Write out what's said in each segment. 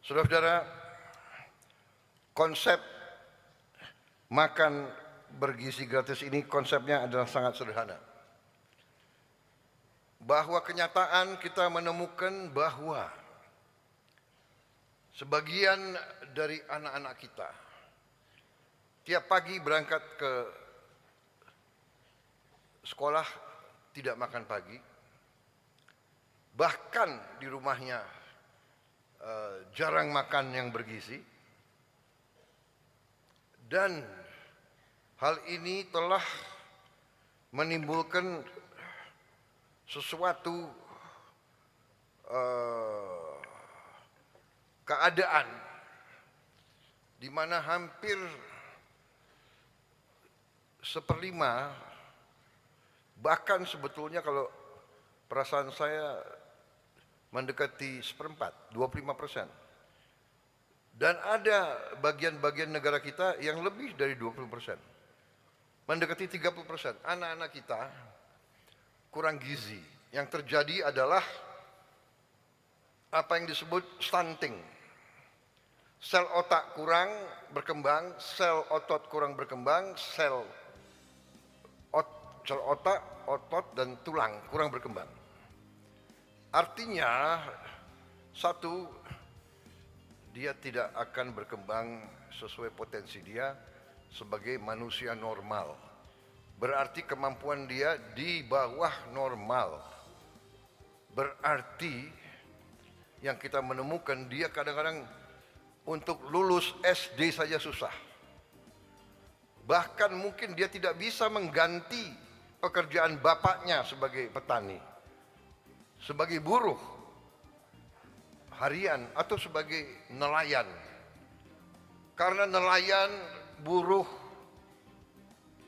Saudara-saudara, konsep makan bergizi gratis ini konsepnya adalah sangat sederhana. Bahwa kenyataan kita menemukan bahwa sebagian dari anak-anak kita tiap pagi berangkat ke sekolah tidak makan pagi, bahkan di rumahnya jarang makan yang bergizi, dan hal ini telah menimbulkan sesuatu keadaan di mana hampir 1/5, bahkan sebetulnya kalau perasaan saya mendekati 1/4, 25%. Dan ada bagian-bagian negara kita yang lebih dari 20%, mendekati 30%. Anak-anak kita kurang gizi. Yang terjadi adalah apa yang disebut stunting. Sel otak kurang berkembang, sel otot kurang berkembang, sel otak, otot, dan tulang kurang berkembang. Artinya, satu, dia tidak akan berkembang sesuai potensi dia sebagai manusia normal. Berarti kemampuan dia di bawah normal. Berarti yang kita menemukan dia kadang-kadang untuk lulus SD saja susah. Bahkan mungkin dia tidak bisa mengganti pekerjaan bapaknya sebagai petani, sebagai buruh harian, atau sebagai nelayan. Karena nelayan, buruh,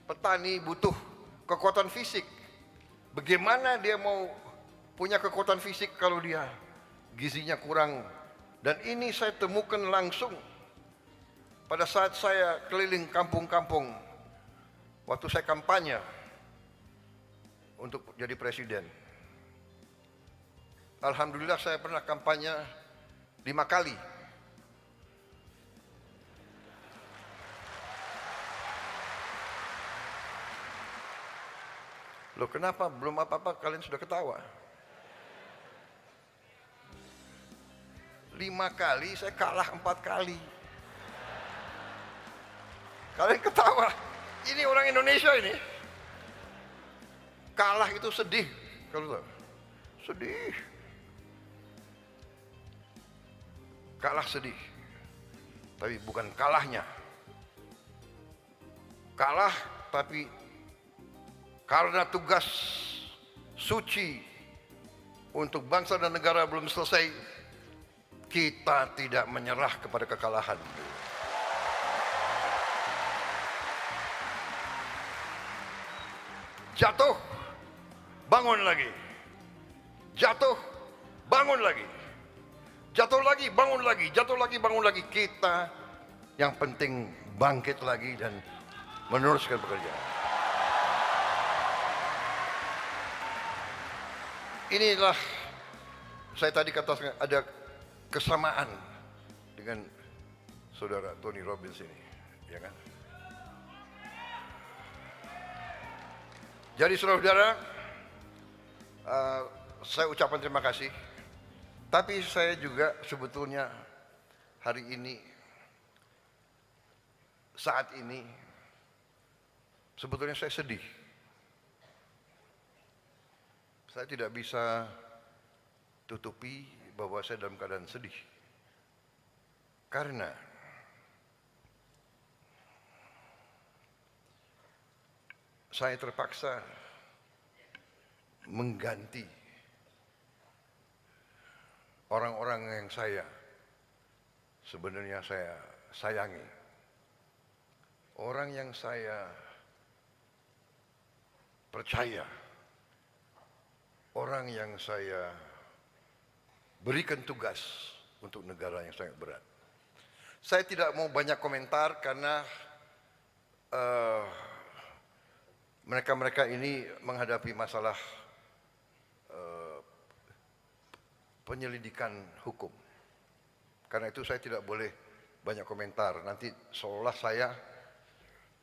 petani butuh kekuatan fisik. Bagaimana dia mau punya kekuatan fisik kalau dia gizinya kurang? Dan ini saya temukan langsung pada saat saya keliling kampung-kampung waktu saya kampanye untuk jadi presiden. Alhamdulillah saya pernah kampanye 5 kali. Loh, kenapa belum apa-apa kalian sudah ketawa? 5 kali, saya kalah 4 kali. Kalian ketawa. Ini orang Indonesia ini. Kalah itu sedih. Kalau sedih. Kalah sedih. Tapi bukan kalahnya. Kalah tapi karena tugas suci untuk bangsa dan negara belum selesai, kita tidak menyerah kepada kekalahan. Jatuh, bangun lagi. Jatuh, bangun lagi. Jatuh lagi, bangun lagi. Jatuh lagi, bangun lagi. Kita yang penting bangkit lagi dan meneruskan pekerjaan. Inilah saya tadi katakan ada kesamaan dengan saudara Tony Robbins ini, ya kan? Jadi saudara-saudara, saya ucapkan terima kasih. Tapi saya juga sebetulnya hari ini, saat ini, sebetulnya saya sedih. Saya tidak bisa tutupi bahwa saya dalam keadaan sedih. Karena saya terpaksa mengganti orang-orang yang sebenarnya saya sayangi. Orang yang saya percaya. Orang yang saya berikan tugas untuk negara yang sangat berat. Saya tidak mau banyak komentar karena mereka-mereka ini menghadapi masalah penyelidikan hukum. Karena itu saya tidak boleh banyak komentar, nanti seolah saya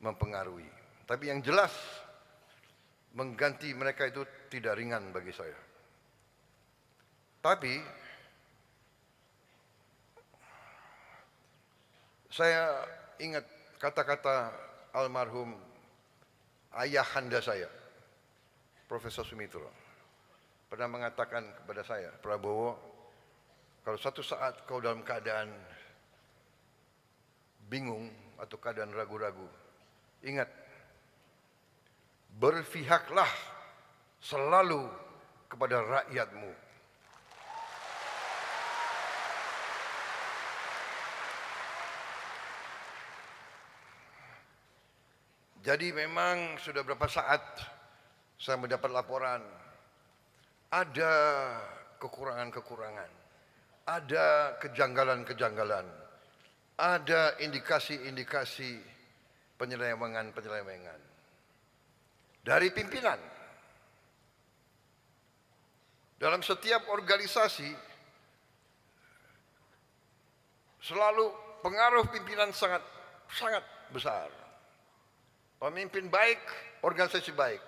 mempengaruhi. Tapi yang jelas, mengganti mereka itu tidak ringan bagi saya. Tapi saya ingat kata-kata almarhum ayahanda saya, Profesor Sumitro, pernah mengatakan kepada saya, Prabowo, kalau suatu saat kau dalam keadaan bingung atau keadaan ragu-ragu, ingat, berpihaklah selalu kepada rakyatmu. Jadi memang sudah berapa saat saya mendapat laporan, ada kekurangan-kekurangan, ada kejanggalan-kejanggalan, ada indikasi-indikasi penyelewengan-penyelewengan dari pimpinan. Dalam setiap organisasi selalu pengaruh pimpinan sangat besar. Pemimpin baik, organisasi baik.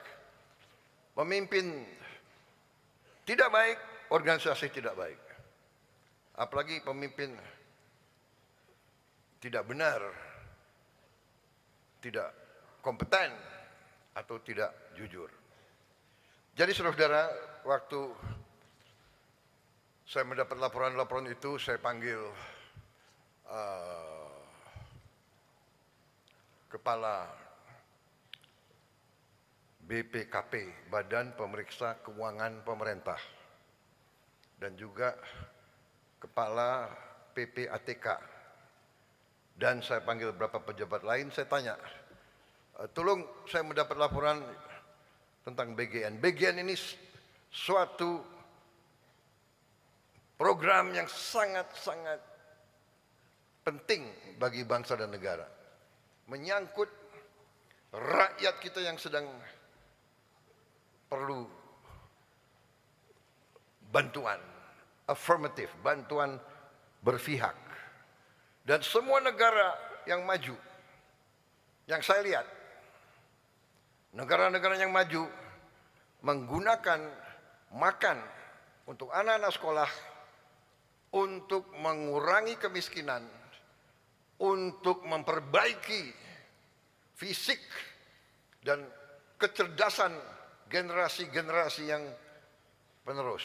Pemimpin tidak baik, organisasi tidak baik. Apalagi pemimpin tidak benar, tidak kompeten, atau tidak jujur. Jadi saudara-saudara, waktu saya mendapat laporan-laporan itu, saya panggil kepala BPKP, Badan Pemeriksa Keuangan Pemerintah, dan juga kepala PPATK, dan saya panggil beberapa pejabat lain. Saya tanya, tolong, saya mendapat laporan tentang BGN. BGN ini suatu program yang sangat-sangat penting bagi bangsa dan negara, menyangkut rakyat kita yang sedang perlu bantuan afirmatif, bantuan berpihak. Dan semua negara yang maju, yang saya lihat, negara-negara yang maju menggunakan makan untuk anak-anak sekolah, untuk mengurangi kemiskinan, untuk memperbaiki fisik dan kecerdasan generasi-generasi yang penerus.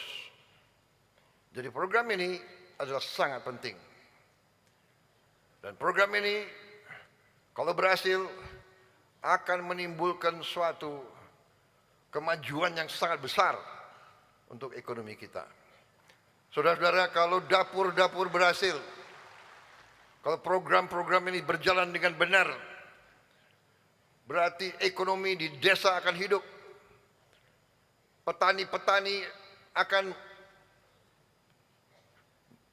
Jadi program ini adalah sangat penting. Dan program ini kalau berhasil akan menimbulkan suatu kemajuan yang sangat besar untuk ekonomi kita. Saudara-saudara, kalau dapur-dapur berhasil, kalau program-program ini berjalan dengan benar, berarti ekonomi di desa akan hidup. Petani-petani akan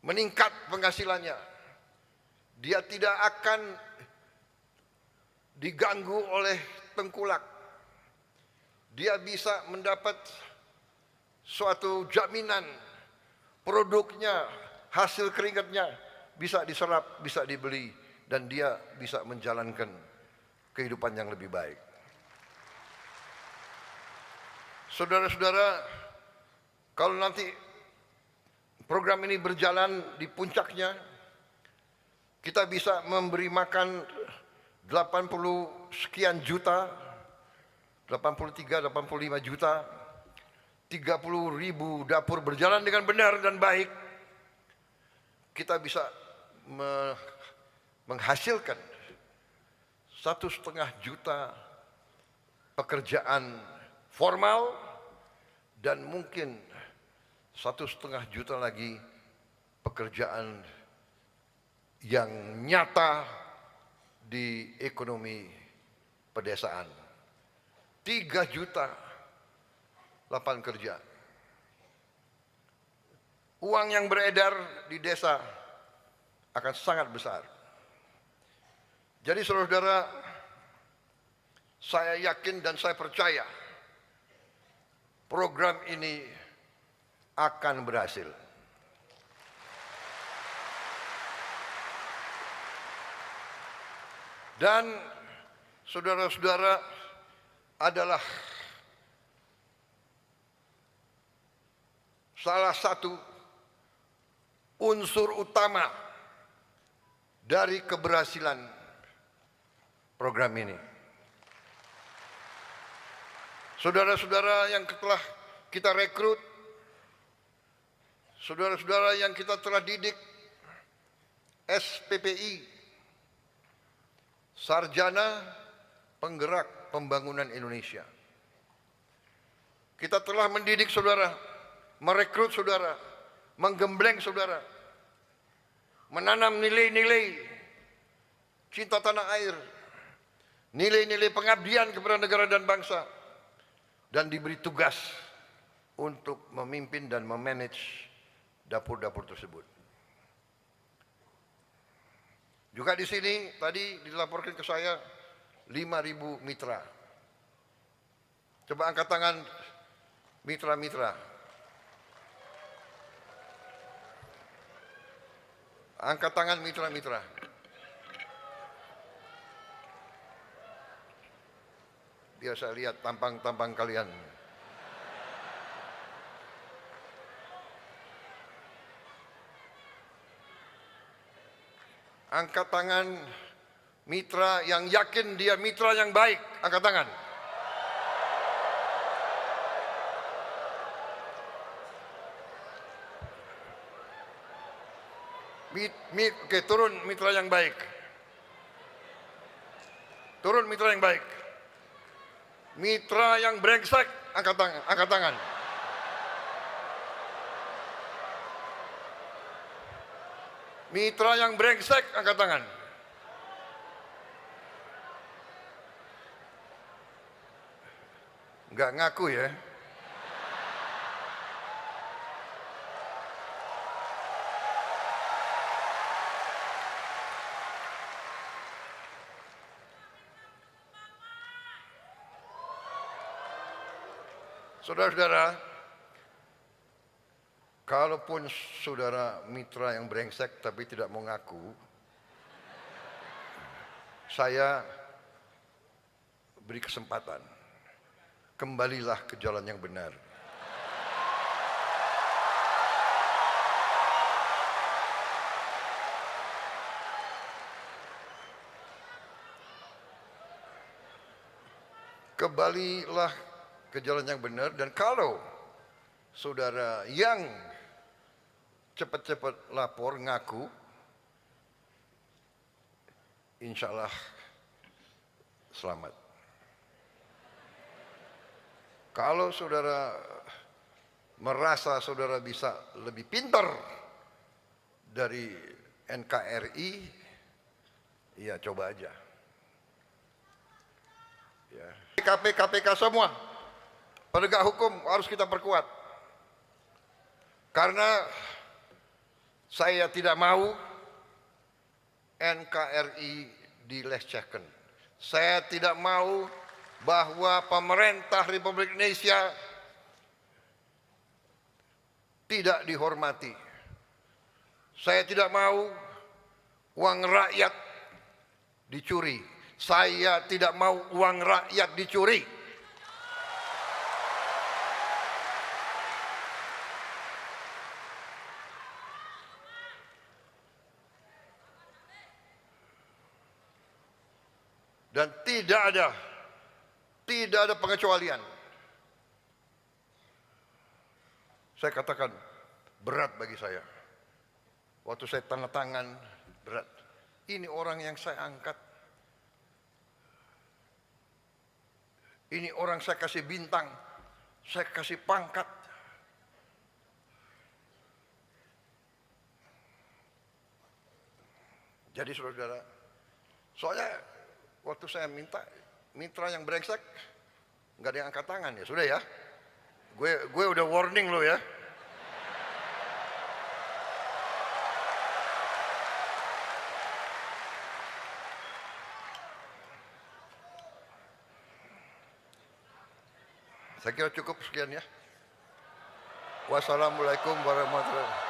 meningkat penghasilannya. Dia tidak akan diganggu oleh tengkulak. Dia bisa mendapat suatu jaminan produknya, hasil keringatnya bisa diserap, bisa dibeli, dan dia bisa menjalankan kehidupan yang lebih baik. Saudara-saudara, kalau nanti program ini berjalan di puncaknya, kita bisa memberi makan 80 sekian juta, 83, 85 juta, 30.000 dapur berjalan dengan benar dan baik. Kita bisa menghasilkan 1,5 juta pekerjaan formal, dan mungkin 1,5 juta lagi pekerjaan yang nyata di ekonomi pedesaan. 3 juta lapangan kerja. Uang yang beredar di desa akan sangat besar. Jadi saudara-saudara, saya yakin dan saya percaya program ini akan berhasil. Dan saudara-saudara adalah salah satu unsur utama dari keberhasilan program ini. Saudara-saudara yang telah kita rekrut, saudara-saudara yang kita telah didik, SPPI, Sarjana Penggerak Pembangunan Indonesia. Kita telah mendidik saudara, merekrut saudara, menggembleng saudara, menanam nilai-nilai cinta tanah air, nilai-nilai pengabdian kepada negara dan bangsa, dan diberi tugas untuk memimpin dan memanage dapur-dapur tersebut. Juga di sini tadi dilaporkan ke saya 5.000 mitra. Coba angkat tangan mitra-mitra. Angkat tangan mitra-mitra. Biar saya lihat tampang-tampang kalian. Angkat tangan mitra yang yakin dia mitra yang baik. Angkat tangan. Oke, turun mitra yang baik. Turun mitra yang baik. Mitra yang brengsek, angkat tangan, angkat tangan. Mitra yang brengsek, angkat tangan. Enggak ngaku ya. Saudara-saudara, kalaupun saudara mitra yang brengsek tapi tidak mau ngaku, saya beri kesempatan. Kembalilah ke jalan yang benar. Kembalilah ke jalan yang benar, dan kalau saudara yang cepat-cepat lapor ngaku, insya Allah selamat. Kalau saudara merasa saudara bisa lebih pintar dari NKRI, ya coba aja. Ya. KPK semua, penegak hukum harus kita perkuat. Karena saya tidak mau NKRI dilecehkan. Saya tidak mau bahwa pemerintah Republik Indonesia tidak dihormati. Saya tidak mau uang rakyat dicuri. Saya tidak mau uang rakyat dicuri. Dan tidak ada pengecualian. Saya katakan berat bagi saya. Waktu saya tanda tangan, berat. Ini orang yang saya angkat. Ini orang saya kasih bintang, saya kasih pangkat. Jadi saudara, soalnya waktu saya minta mitra yang brengsek, nggak ada yang angkat tangan ya, sudah ya. Gue udah warning lo ya. Saya kira cukup sekian ya. Wassalamualaikum warahmatullahi wabarakatuh.